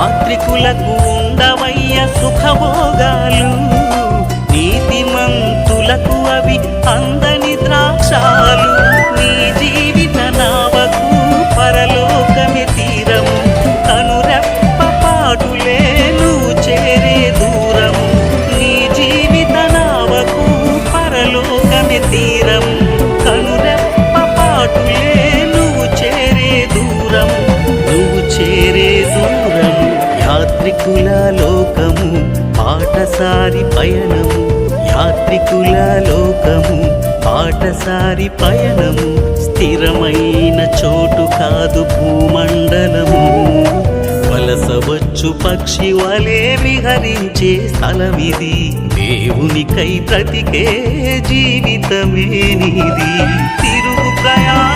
యాత్రికులకు ఉండవయ్య సుఖభోగాలు, నీతిమంతులకు అవి అందని ద్రాక్షాలు. నీ జీవిత నావకు పరలోకమే తీరము, కనురెప్ప పాటులే నువ్వు చేరే దూరము. నీ జీవిత నావకు పరలోకమే తీరము, కనురెప్ప పాటులే నువ్వు చేరే దూరము, నువ్వు చేరే దూరము. యాత్రికుల లోకము పాటసారి పయనము, యాత్రికుల లోకము పాటసారి పయనము. స్థిరమైన చోటు కాదు భూమండలము, వలసవచ్చు పక్షి వలె విహరించే స్థలమిది. దేవునికై బ్రతికే జీవితమే నీది. తిరుగు ప్రయాణ